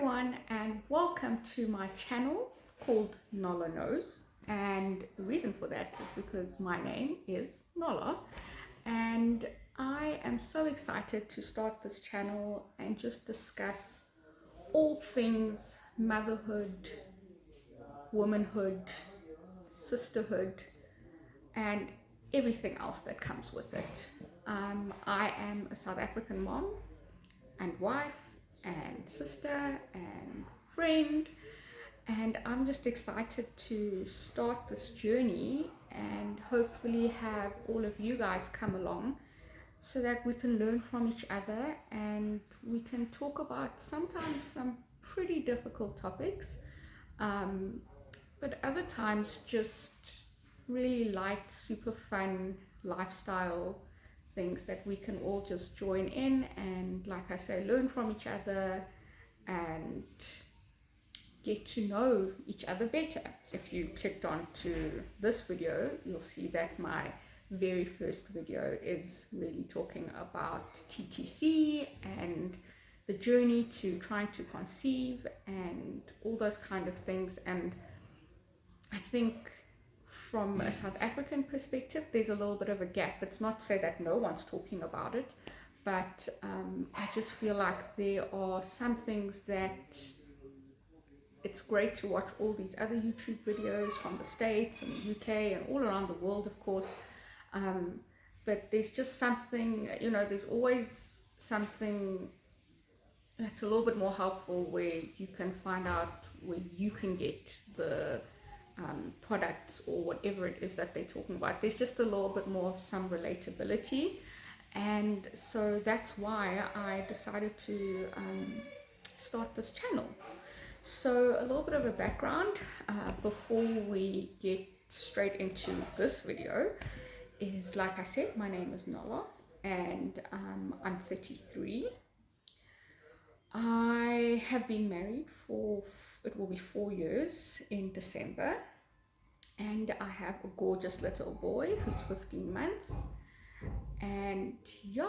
everyone, and welcome to my channel called Nola Knows. And the reason for that is because my name is Nola, and I am so excited to start this channel and just discuss all things motherhood, womanhood, sisterhood, and everything else that comes with it. I am a South African mom and wife and sister and friend, and I'm just excited to start this journey and hopefully have all of you guys come along so that we can learn from each other and we can talk about sometimes some pretty difficult topics, but other times just really light, super fun lifestyle things that we can all just join in and, like I say, learn from each other and get to know each other better. If you clicked on to this video, you'll see that my very first video is really talking about TTC and the journey to trying to conceive and all those kind of things. And I think from a South African perspective, there's a little bit of a gap. It's not to say that no one's talking about it, but I just feel like there are some things that it's great to watch all these other YouTube videos from the States and the UK and all around the world, of course. But there's just something, there's always something that's a little bit more helpful where you can find out where you can get the products or whatever it is that they're talking about. There's just a little bit more of some relatability, and so that's why I decided to start this channel. So a little bit of a background before we get straight into this video is, like I said, my name is Nola and I'm 33. I have been married for, it will be 4 years in December, and I have a gorgeous little boy who's 15 months, and we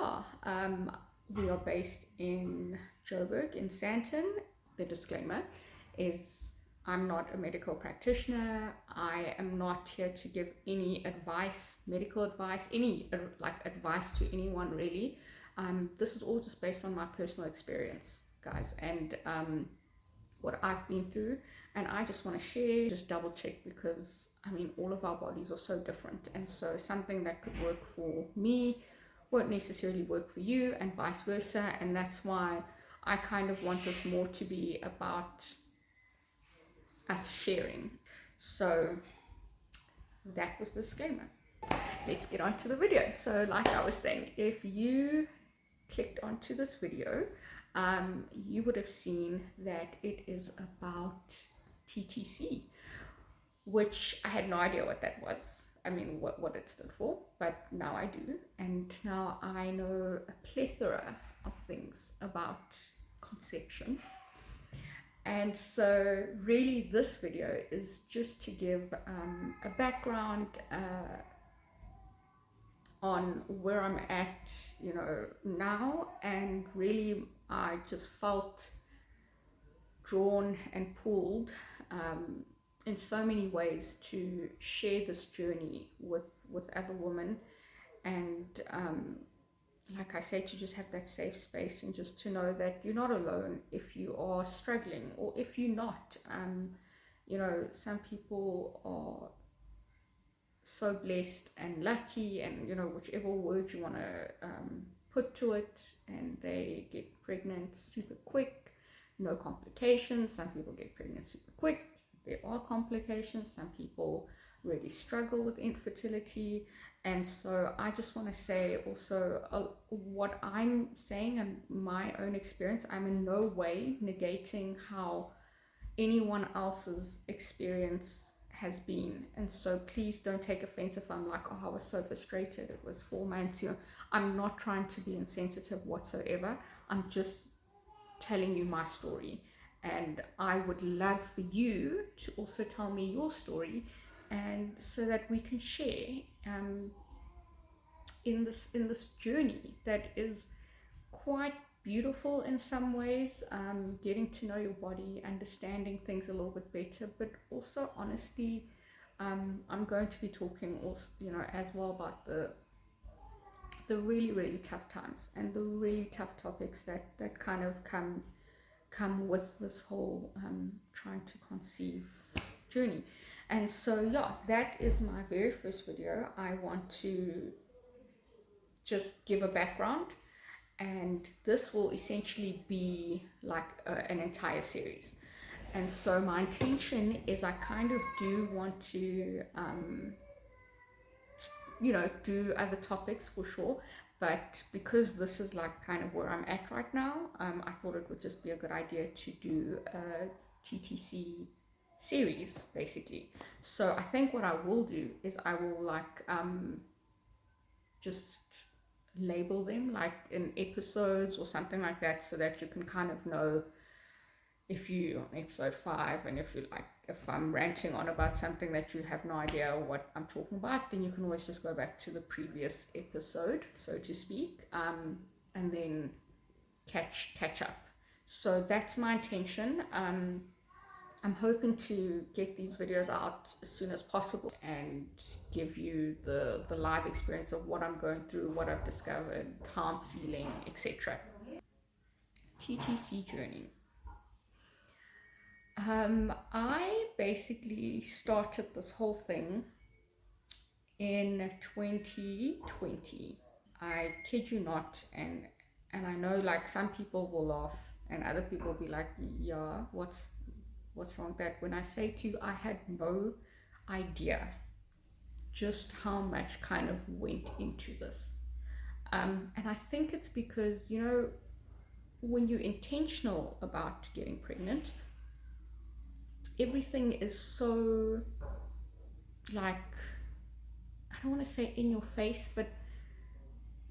are based in Joburg in Sandton. The disclaimer is I'm not a medical practitioner. I am not here to give any advice, medical advice, any advice to anyone really. This is all just based on my personal experience, guys, and what I've been through, and I just want to share, just double check, because all of our bodies are so different, and so something that could work for me won't necessarily work for you, and vice versa. And that's why I kind of want this more to be about us sharing. So that was the disclaimer. Let's get on to the video. So like I was saying, if you clicked onto this video, you would have seen that it is about TTC, which I had no idea what that was. What it stood for, but now I do. And now I know a plethora of things about conception. And so really this video is just to give a background on where I'm at, now. And really I just felt drawn and pulled in so many ways to share this journey with other women, and like I say, to just have that safe space and just to know that you're not alone if you are struggling, or if you're not. Some people are so blessed and lucky, and whichever word you want to put to it, and they get pregnant super quick, no complications. Some people get pregnant super quick, there are complications. Some people really struggle with infertility. And so I just want to say also, what I'm saying and my own experience, I'm in no way negating how anyone else's experience has been. And so please don't take offense if I'm like, oh, I was so frustrated, it was 4 months. I'm not trying to be insensitive whatsoever. I'm just telling you my story, and I would love for you to also tell me your story, and so that we can share in this journey that is quite beautiful in some ways, getting to know your body, understanding things a little bit better, but also honestly, I'm going to be talking also, as well about the really, really tough times and the really tough topics that kind of come with this whole trying to conceive journey. And so yeah, that is my very first video. I want to just give a background, and this will essentially be like an entire series. And so my intention is I kind of do want to do other topics for sure, but because this is like kind of where I'm at right now, I thought it would just be a good idea to do a TTC series basically. So I think what I will do is I will like just label them like in episodes or something like that, so that you can kind of know if you on episode 5, and if you like, if I'm ranting on about something that you have no idea what I'm talking about, then you can always just go back to the previous episode, so to speak, and then catch up. So that's my intention. I'm hoping to get these videos out as soon as possible and give you the live experience of what I'm going through, what I've discovered, how I'm feeling, etc. TTC journey. I basically started this whole thing in 2020. I kid you not, and I know like some people will laugh and other people will be like, yeah, what's wrong with that? When I say to you, I had no idea just how much kind of went into this. And I think it's because, when you're intentional about getting pregnant, everything is so, like, I don't want to say in your face, but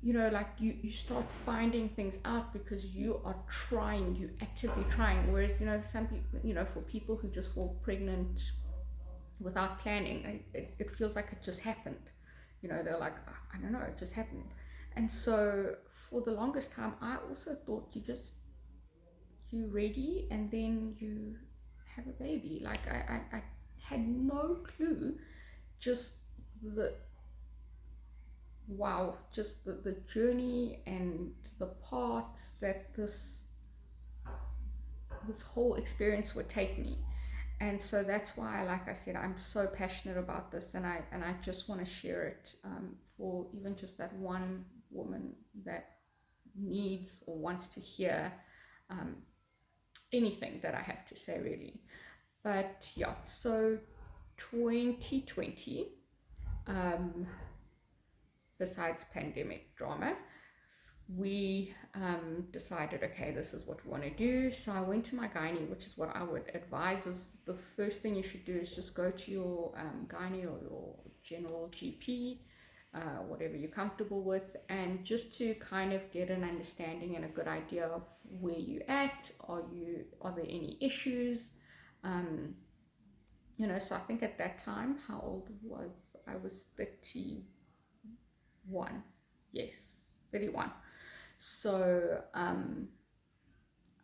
like you start finding things out because you are trying, you actively trying. Whereas some people, for people who just fall pregnant without planning, it feels like it just happened. They're like, "Oh, I don't know, it just happened." And so for the longest time I also thought you ready and then you have a baby. Like I had no clue. Just the journey and the paths that this whole experience would take me. And so that's why, like I said, I'm so passionate about this, and I just want to share it for even just that one woman that needs or wants to hear anything that I have to say, really. But yeah, so 2020, besides pandemic drama, we decided, okay, this is what we want to do. So I went to my gynae, which is what I would advise is the first thing you should do is just go to your gynae or your general GP, whatever you're comfortable with, and just to kind of get an understanding and a good idea of where you're at. Are there any issues? So I think at that time, how old was I? Was 31. Yes, 31. So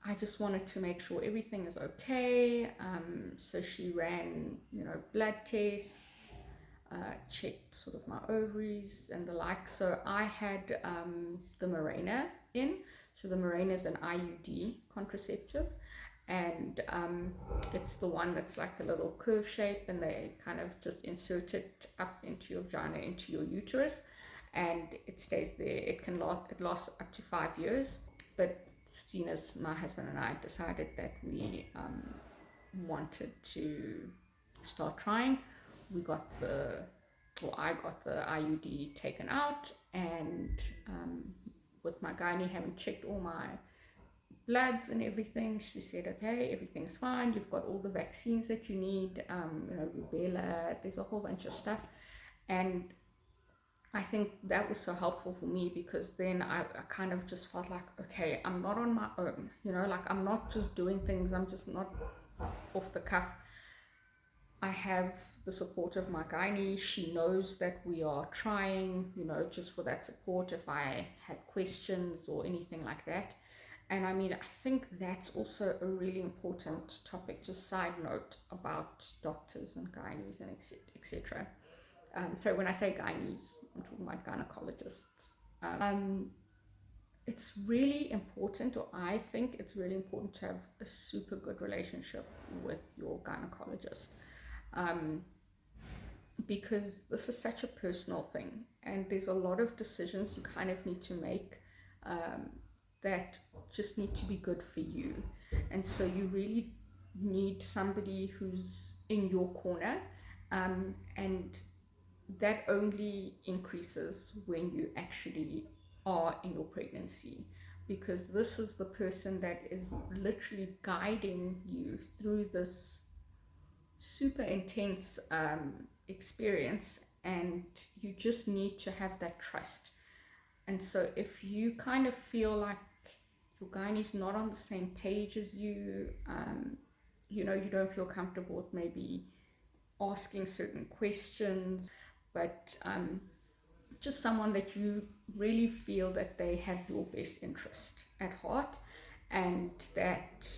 I just wanted to make sure everything is okay. So she ran, blood tests, checked sort of my ovaries and the like. So I had the Mirena in. So the Mirena is an IUD contraceptive, and it's the one that's like a little curve shape, and they kind of just insert it up into your vagina, into your uterus, and it stays there. It lasts up to 5 years. But seeing as my husband and I decided that we wanted to start trying, I got the IUD taken out, and with my gynae having checked all my bloods and everything, she said, okay, everything's fine, you've got all the vaccines that you need, rubella, there's a whole bunch of stuff. And I think that was so helpful for me, because then I kind of just felt like, okay, I'm not on my own, like I'm not just doing things, I'm just not off the cuff. I have the support of my gynae. She knows that we are trying, just for that support if I had questions or anything like that. And I mean, I think that's also a really important topic, just side note about doctors and gynaes and etc. So when I say gynaes, I'm talking about gynecologists. It's really important, or I think it's really important, to have a super good relationship with your gynecologist, because this is such a personal thing, and there's a lot of decisions you kind of need to make that just need to be good for you. And so you really need somebody who's in your corner, and that only increases when you actually are in your pregnancy, because this is the person that is literally guiding you through this super intense experience, and you just need to have that trust. And so if you kind of feel like your gynae's not on the same page as you, you know, you don't feel comfortable with maybe asking certain questions, but just someone that you really feel that they have your best interest at heart, and that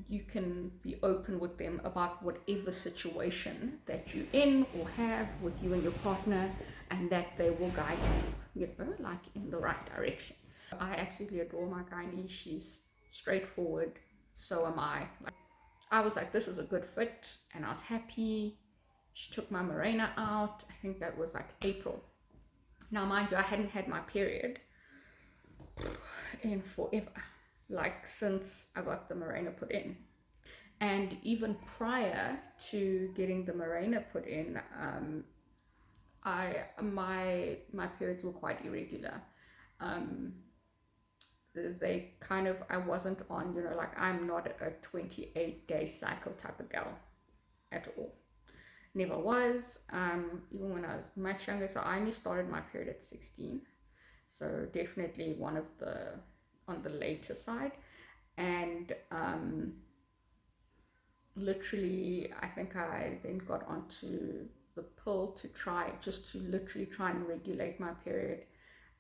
you can be open with them about whatever situation that you're in or have with you and your partner, and that they will guide you, you know, like in the right direction. I absolutely adore my gynae. She's straightforward, so am I. Like, I was like, this is a good fit, and I was happy. She took my Mirena out. I think that was like April. Now, mind you, I hadn't had my period in forever, like since I got the Mirena put in. And even prior to getting the Mirena put in, my periods were quite irregular. They kind of, I wasn't on, you know, like, I'm not a 28-day cycle type of gal at all. Never was, even when I was much younger. So I only started my period at 16, so definitely one of the on the later side. And literally, I think I then got onto the pill to literally try and regulate my period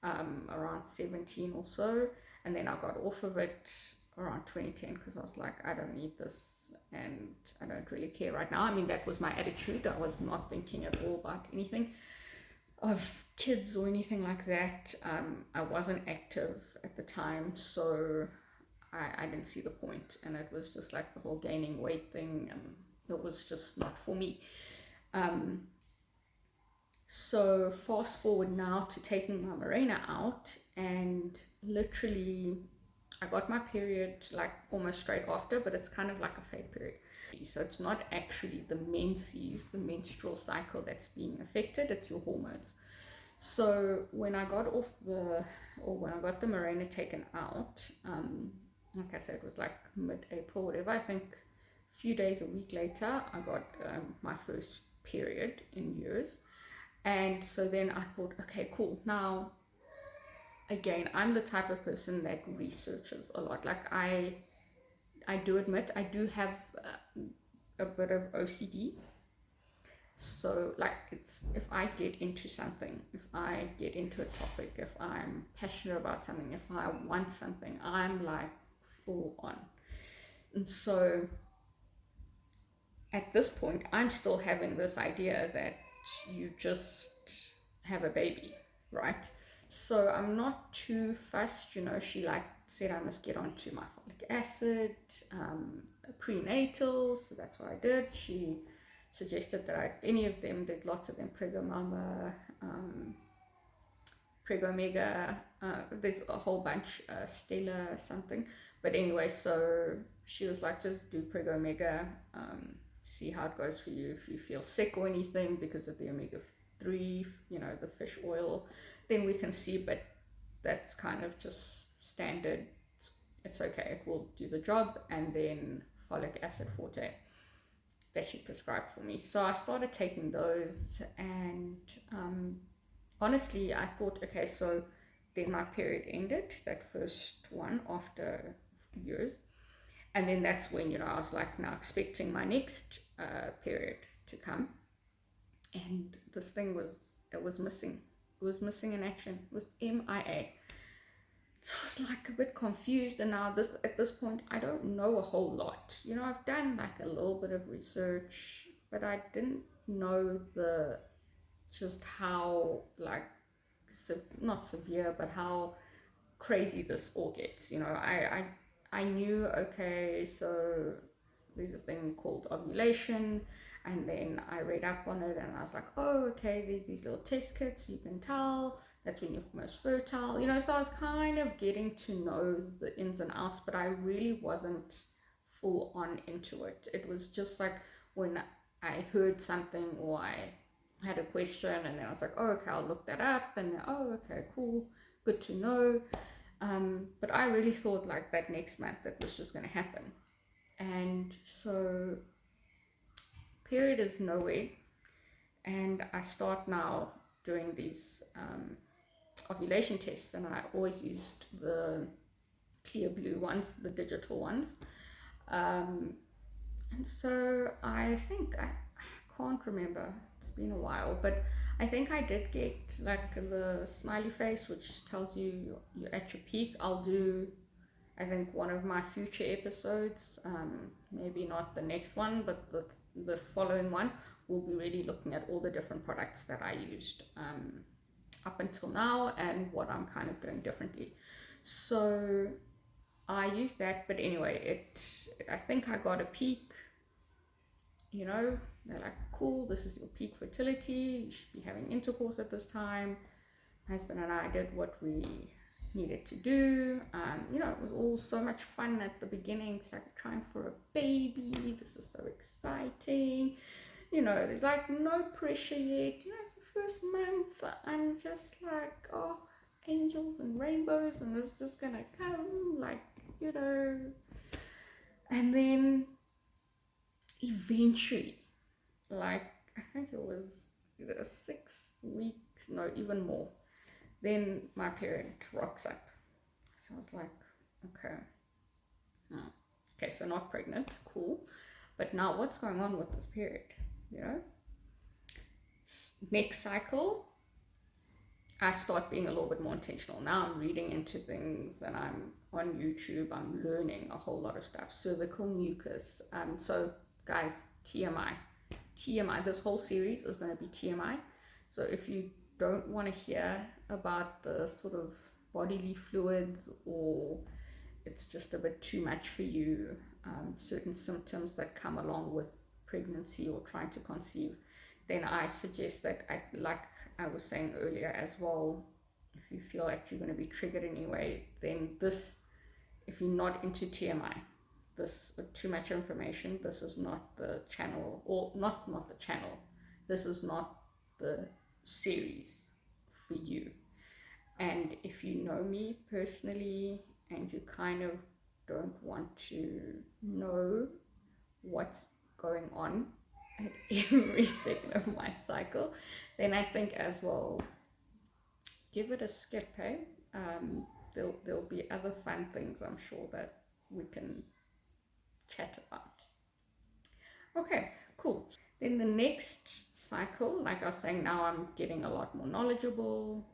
around 17 or so, and then I got off of it around 2010, because I was like, I don't need this, and I don't really care right now. I mean, that was my attitude. I was not thinking at all about anything of kids or anything like that. I wasn't active at the time, so I didn't see the point, and it was just like the whole gaining weight thing, and it was just not for me. So fast forward now to taking my Mirena out, and literally I got my period like almost straight after, but it's kind of like a fake period. So it's not actually the menses, the menstrual cycle, that's being affected, it's your hormones. So when I got when I got the Mirena taken out, like I said, it was like mid-April, whatever. I think a few days, a week later, I got my first period in years. And so then I thought, okay, cool. Now, again, I'm the type of person that researches a lot. Like, I do admit I do have a bit of OCD. So like, it's, if I get into something, if I get into a topic, if I'm passionate about something, if I want something, I'm like full on. And so at this point, I'm still having this idea that you just have a baby, right? So I'm not too fussed, you know. She like said I must get onto my folic acid, prenatal, so that's what I did. She suggested that any of them, there's lots of them, Prego Mama, Prego Mega, there's a whole bunch, Stella something. But anyway, so she was like, just do Prego Mega, see how it goes for you. If you feel sick or anything because of the omega-3, you know, the fish oil, then we can see, but that's kind of just standard. It's okay, it will do the job. And then folic acid forte that she prescribed for me. So I started taking those, and honestly, I thought, okay, so then my period ended, that first one, after years. And then that's when, you know, I was like now expecting my next period to come. And this thing was, it was missing. It was missing in action. It was MIA. So I was like a bit confused, and now at this point I don't know a whole lot. I've done like a little bit of research, but I didn't know the just how like not severe, but how crazy this all gets. I knew, okay, so there's a thing called ovulation, and then I read up on it, and I was like, oh, okay, there's these little test kits, you can tell that's when you're most fertile. So I was kind of getting to know the ins and outs, but I really wasn't full on into it. It was just like when I heard something or I had a question, and then I was like, oh, okay, I'll look that up, and then, oh, okay, cool, good to know. But I really thought like that next month that was just going to happen. And so period is nowhere, and I start now doing these ovulation tests, and I always used the clear blue ones, the digital ones. And so I think I can't remember, it's been a while, but I think I did get like the smiley face, which tells you you're at your peak. I'll do, I think, one of my future episodes, maybe not the next one, but the following one, will be really looking at all the different products that I used up until now and what I'm kind of doing differently. So I used that, but anyway, I think I got a peak. They're like, cool, this is your peak fertility, you should be having intercourse at this time. My husband and I did what we needed to do. It was all so much fun at the beginning. It's like trying for a baby, this is so exciting. There's like no pressure yet. It's the first month. I'm just like, oh, angels and rainbows, and it's just gonna come, like, and then eventually, like, I think it was either 6 weeks, no, even more, then my period rocks up. So I was like, okay, okay, so not pregnant, cool, but now what's going on with this period? Next cycle, I start being a little bit more intentional. Now I'm reading into things, and I'm on YouTube, I'm learning a whole lot of stuff. Cervical mucus. So guys, TMI, this whole series is going to be TMI. So if you don't want to hear about the sort of bodily fluids, or it's just a bit too much for you, certain symptoms that come along with pregnancy or trying to conceive, then I suggest that, like I was saying earlier as well, if you feel like you're going to be triggered anyway, then this, if you're not into TMI, this too much information, this is not the channel, or not the channel, this is not the series for you. And if you know me personally and you kind of don't want to know what's going on at every second of my cycle, then I think as well, give it a skip, hey? There'll be other fun things, I'm sure, that we can chat about. Okay, cool. Then the next cycle, like I was saying, now I'm getting a lot more knowledgeable,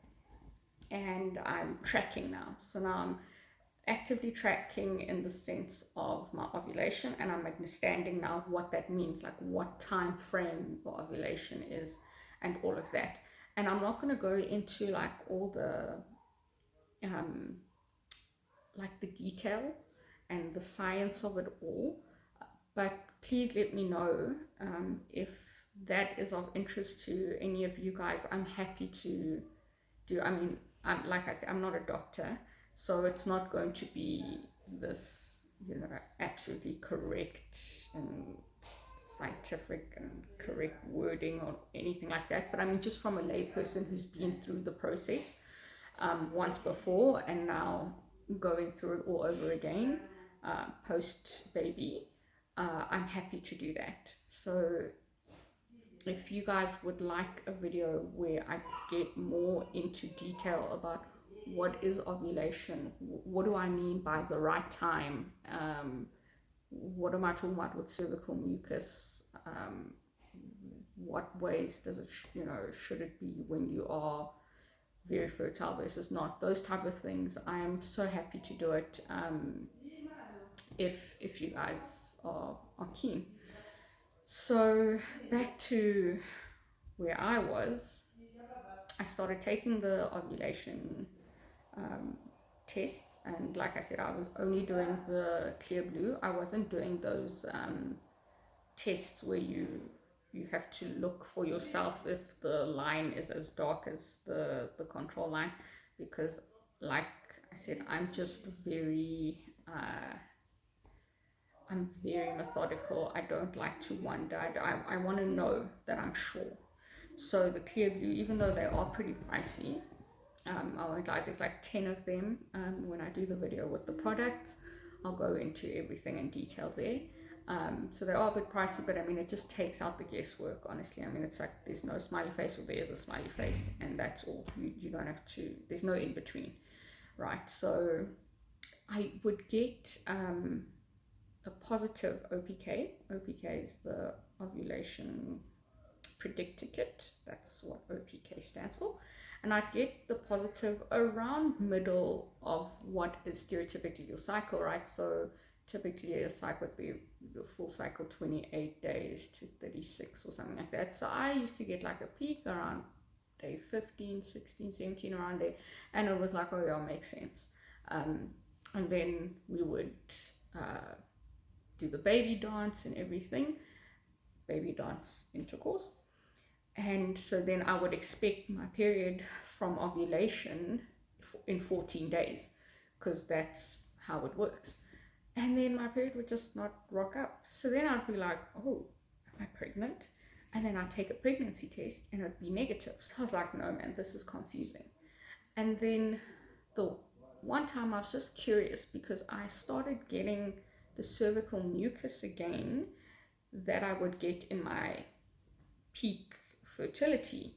and I'm tracking now. So now I'm actively tracking in the sense of my ovulation, and I'm understanding now what that means, like what time frame the ovulation is and all of that. And I'm not going to go into like all the like the detail and the science of it all, but please let me know if that is of interest to any of you guys. I'm happy to do. I mean, like I said, I'm not a doctor, so it's not going to be this, absolutely correct and scientific and correct wording or anything like that. But I mean, just from a layperson who's been through the process once before and now going through it all over again, post baby, I'm happy to do that. So if you guys would like a video where I get more into detail about what is ovulation, what do I mean by the right time, what am I talking about with cervical mucus, what ways does it, should it be when you are very fertile versus not, those type of things. I am so happy to do it, if you guys are keen. So back to where I was, I started taking the ovulation tests, and like I said, I was only doing the clear blue. I wasn't doing those tests where you have to look for yourself if the line is as dark as the control line, because like I said, I'm just very I'm very methodical. I don't like to wonder. I want to know that I'm sure. So the clear blue, even though they are pretty pricey, I won't lie, there's like 10 of them. When I do the video with the products, I'll go into everything in detail there. So they are a bit pricey, but I mean, it just takes out the guesswork, honestly. I mean, it's like there's no smiley face, or there's a smiley face, and that's all. You don't have to, there's no in between, right? So I would get a positive OPK. OPK is the ovulation predictor kit. That's what OPK stands for. And I'd get the positive around middle of what is stereotypically your cycle, right? So typically a cycle would be your full cycle 28 days to 36 or something like that. So I used to get like a peak around day 15, 16, 17, around there. And it was like, oh yeah, makes sense. And then we would do the baby dance and everything, baby dance intercourse. And so then I would expect my period from ovulation in 14 days, because that's how it works. And then my period would just not rock up. So then I'd be like, oh, am I pregnant? And then I'd take a pregnancy test and it'd be negative. So I was like, no, man, this is confusing. And then the one time I was just curious, because I started getting the cervical mucus again that I would get in my peak fertility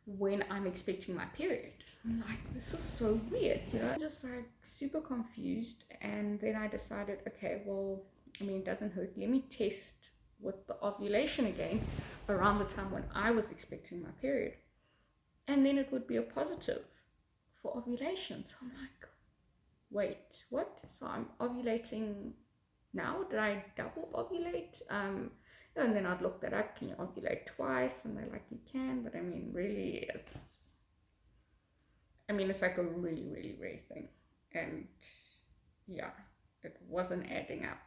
when I'm expecting my period. I'm like, this is so weird, you know, just like super confused. And then I decided, okay, well, I mean, it doesn't hurt. Let me test with the ovulation again around the time when I was expecting my period. And then it would be a positive for ovulation. So I'm like, wait, what? So I'm ovulating now? Did I double ovulate? And then I'd look that up. Can you ovulate twice? And they're like, you can, but I mean, really, it's like a really, really rare thing. And yeah, it wasn't adding up.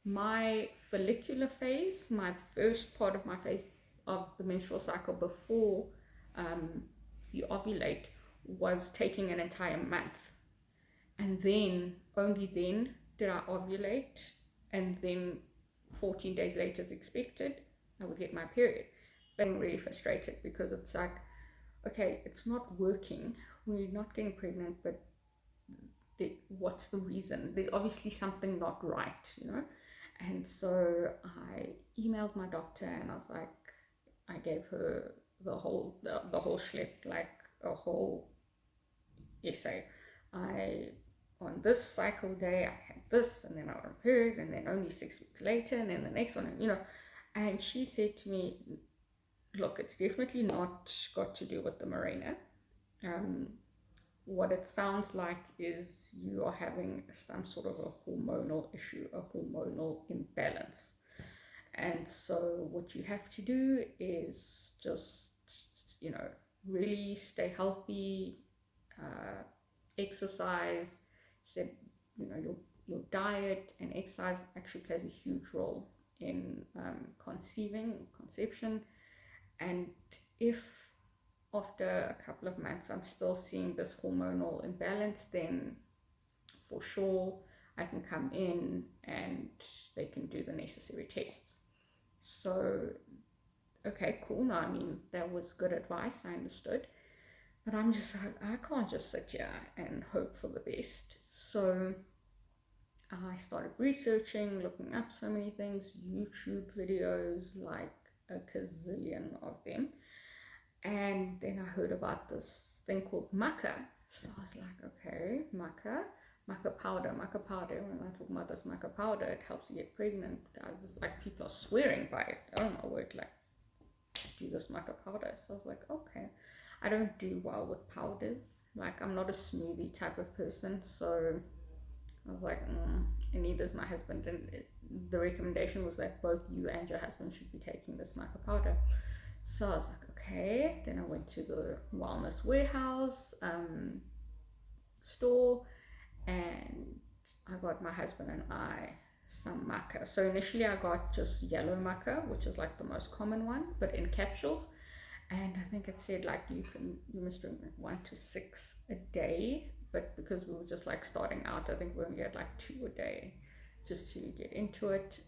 My follicular phase, my first part of my phase of the menstrual cycle before you ovulate, was taking an entire month. And then, only then, did I ovulate, and then 14 days later, as expected, I would get my period. But I'm really frustrated, because it's like, okay, it's not working. We're not getting pregnant, but what's the reason? There's obviously something not right, you know? And so I emailed my doctor, and I was like, I gave her the whole schlep, like a whole essay. On this cycle day, I had this, and then I got a period, and then only 6 weeks later, and then the next one, you know. And she said to me, look, it's definitely not got to do with the Mirena. What it sounds like is you are having some sort of a hormonal issue, a hormonal imbalance. And so what you have to do is just, you know, really stay healthy, exercise. Said, you know, your diet and exercise actually plays a huge role in conception. And if after a couple of months I'm still seeing this hormonal imbalance, then for sure I can come in and they can do the necessary tests. So okay, cool. Now, I mean, that was good advice, I understood. But I'm just like, I can't just sit here and hope for the best. So I started researching, looking up so many things, YouTube videos, like a gazillion of them. And then I heard about this thing called maca. So I was like, okay, maca powder. When I talk about this maca powder, it helps you get pregnant. Guys, like, people are swearing by it. Oh my word, like, do this maca powder. So I was like, okay. I don't do well with powders. Like, I'm not a smoothie type of person, so I was like, and neither is my husband. And the recommendation was that both you and your husband should be taking this maca powder. So I was like, okay. Then I went to the Wellness Warehouse store, and I got my husband and I some maca. So initially I got just yellow maca, which is like the most common one, but in capsules. And I think it said like you must drink 1 to 6 a day, but because we were just like starting out, I think we only had like 2 a day just to get into it.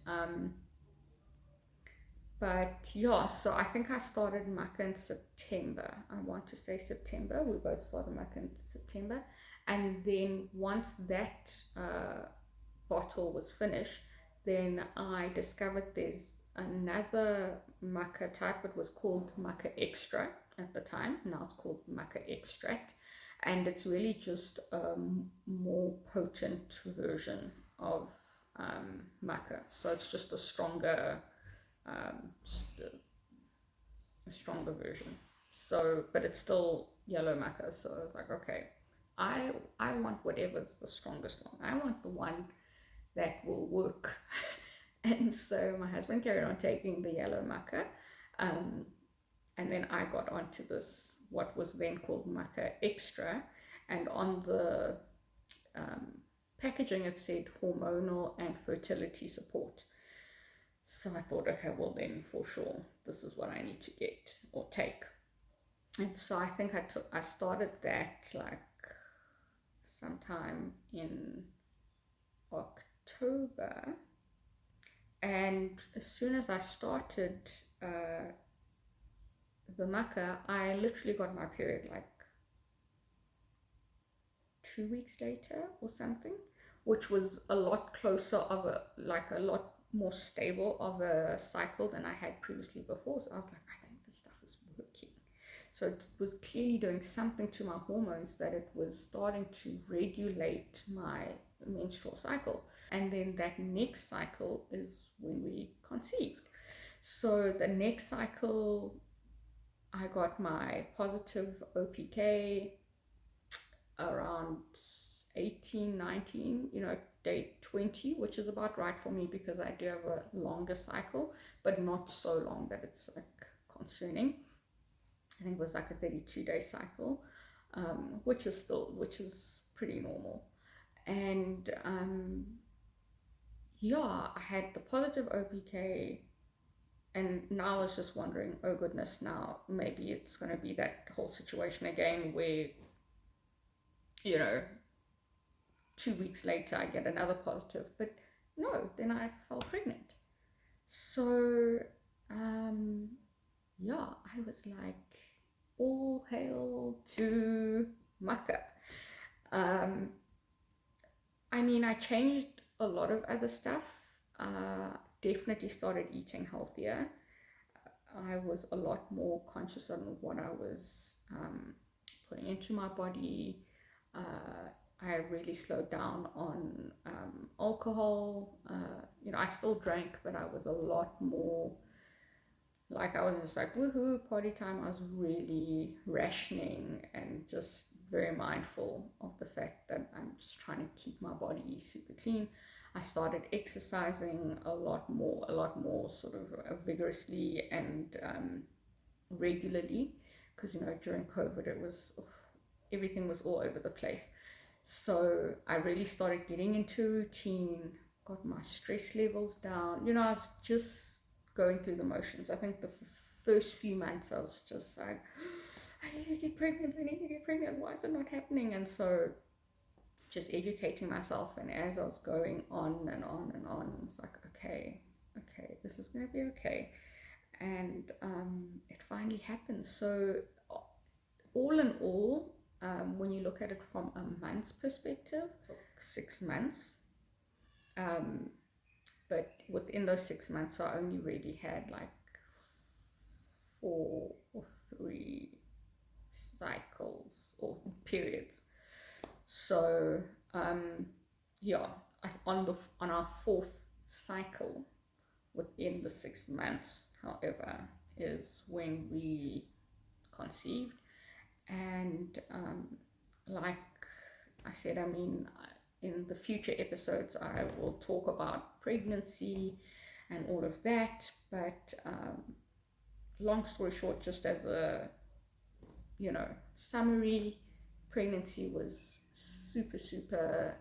But yeah, so I think I started maca in September. I want to say September. We both started maca in September. And then once that bottle was finished, then I discovered there's another maca type. It was called maca extra at the time. Now it's called maca extract. And it's really just a more potent version of maca. So it's just a stronger version. So, but it's still yellow maca. So I was like, okay, I want whatever's the strongest one. I want the one that will work. And so my husband carried on taking the yellow maca, and then I got onto this, what was then called maca extra, and on the packaging it said hormonal and fertility support. So I thought, okay, well then for sure this is what I need to get or take. And so I think I started that like sometime in October, and as soon as I started the maca, I literally got my period like 2 weeks later or something, which was a lot closer of a lot more stable of a cycle than I had previously before. So I was like, I think this stuff is working. So it was clearly doing something to my hormones, that it was starting to regulate my menstrual cycle. And then that next cycle is when we conceived. So the next cycle, I got my positive OPK around 18, 19, day 20, which is about right for me because I do have a longer cycle, but not so long that it's like concerning. I think it was like a 32-day cycle, which is pretty normal. And yeah, I had the positive OPK, and now I was just wondering, oh goodness, now maybe it's going to be that whole situation again where 2 weeks later I get another positive. But no, then I fell pregnant. So yeah, I was like, all hail to maca. I mean, I changed a lot of other stuff. Definitely started eating healthier. I was a lot more conscious of what I was putting into my body. I really slowed down on alcohol. I still drank, but I was a lot more like, I was just like, woohoo, party time. I was really rationing and just very mindful of the fact that I'm just trying to keep my body super clean. I started exercising a lot more sort of vigorously and regularly, because during COVID everything was all over the place. So I really started getting into routine, got my stress levels down. I was just going through the motions. I think the first few months I was just like, I need to get pregnant, why is it not happening? And so just educating myself, and as I was going on and on and on, I was like, okay, this is going to be okay. And it finally happened. So all in all, when you look at it from a month's perspective, 6 months, but within those 6 months I only really had like 4 or 3 cycles or periods. So yeah, on our 4th cycle within the 6 months, however, is when we conceived. And like I said, I mean, in the future episodes, I will talk about pregnancy and all of that. But long story short, just as a, summary, pregnancy was super, super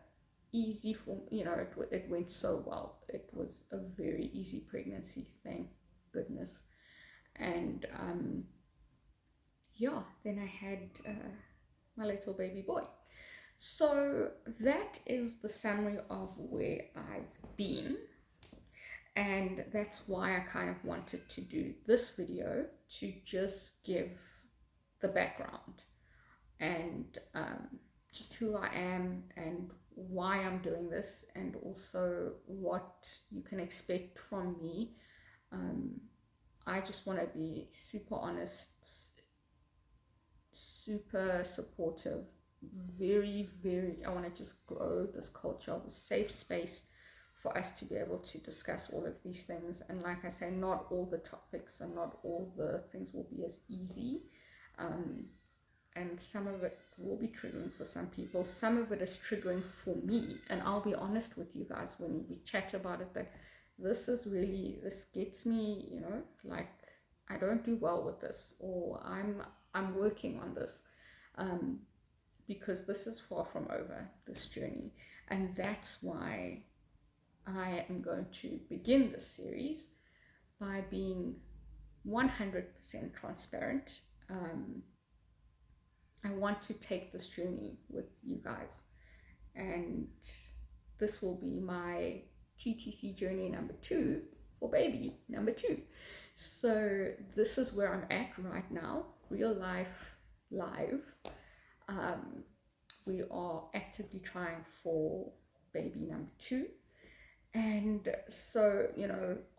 easy for, it went so well. It was a very easy pregnancy, thank goodness. And yeah, then I had my little baby boy. So that is the summary of where I've been, and that's why I kind of wanted to do this video, to just give the background and just who I am and why I'm doing this, and also what you can expect from me. I just want to be super honest, super supportive, very, very, I want to just grow this culture of a safe space for us to be able to discuss all of these things. And like I say, not all the topics and not all the things will be as easy. And some of it will be triggering for some people. Some of it is triggering for me. And I'll be honest with you guys when we chat about it, that this gets me, like, I don't do well with this, or I'm working on this, because this is far from over, this journey. And that's why I am going to begin this series by being 100% transparent. I want to take this journey with you guys, and this will be my TTC journey number 2 for baby number 2. So this is where I'm at right now, real life, live. We are actively trying for baby number 2. And so,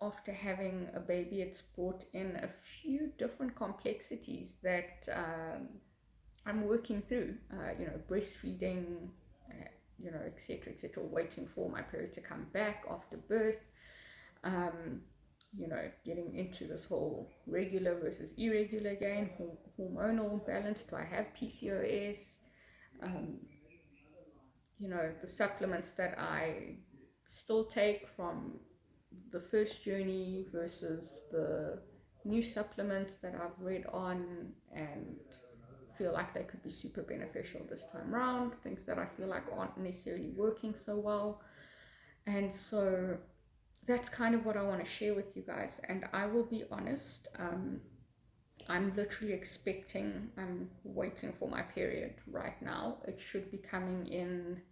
after having a baby, it's brought in a few different complexities that I'm working through, breastfeeding, etc., etc., waiting for my period to come back after birth, getting into this whole regular versus irregular again, hormonal balance, do I have PCOS, the supplements that I still take from the first journey versus the new supplements that I've read on and feel like they could be super beneficial this time around, things that I feel like aren't necessarily working so well. And so that's kind of what I want to share with you guys. And I will be honest, I'm literally I'm waiting for my period right now. It should be coming in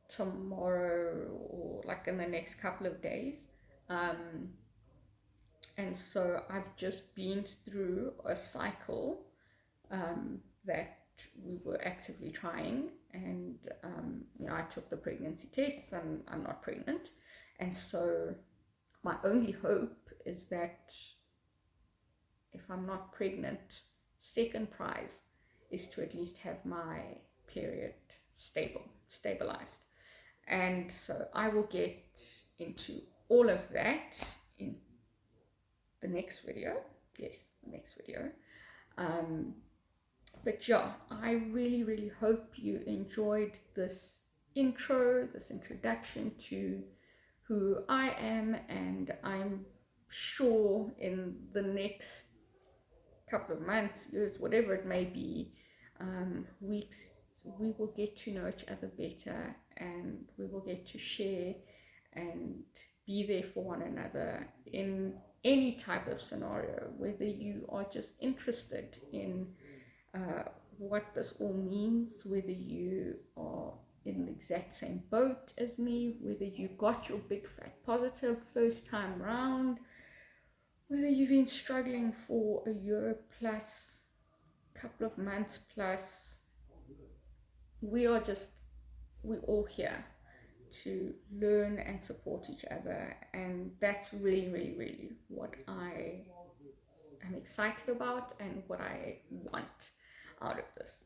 tomorrow or like in the next couple of days. And so I've just been through a cycle that we were actively trying, and I took the pregnancy tests and I'm not pregnant. And so my only hope is that if I'm not pregnant, second prize is to at least have my period stabilized. And so I will get into all of that in the next video. Yes, the next video. But yeah, I really, really hope you enjoyed this introduction to who I am, and I'm sure in the next couple of months, years, whatever it may be, weeks, we will get to know each other better, and we will get to share and be there for one another in any type of scenario, whether you are just interested in what this all means, whether you are in the exact same boat as me, whether you got your big fat positive first time round, whether you've been struggling for a year plus, couple of months plus. We're all here to learn and support each other, and that's really, really, really what I am excited about and what I want out of this.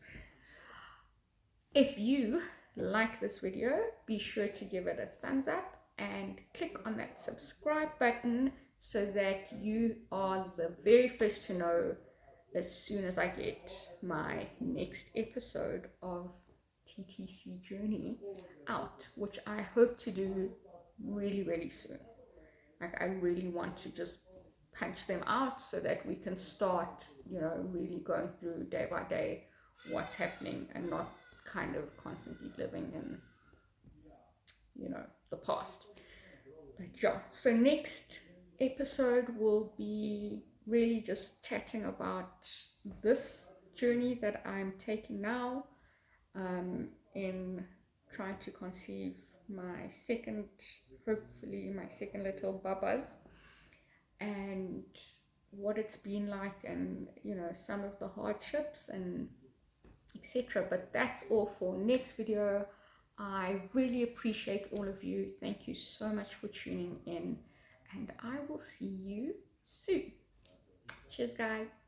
If you like this video, be sure to give it a thumbs up and click on that subscribe button so that you are the very first to know as soon as I get my next episode of TTC journey out, which I hope to do really, really soon. Like, I really want to just punch them out so that we can start, really going through day by day what's happening, and not kind of constantly living in, the past. But yeah, so next episode will be really just chatting about this journey that I'm taking now, in trying to conceive hopefully my second little babas, and what it's been like, and some of the hardships and etc. But that's all for next video. I really appreciate all of you. Thank you so much for tuning in, and I will see you soon. Cheers, guys.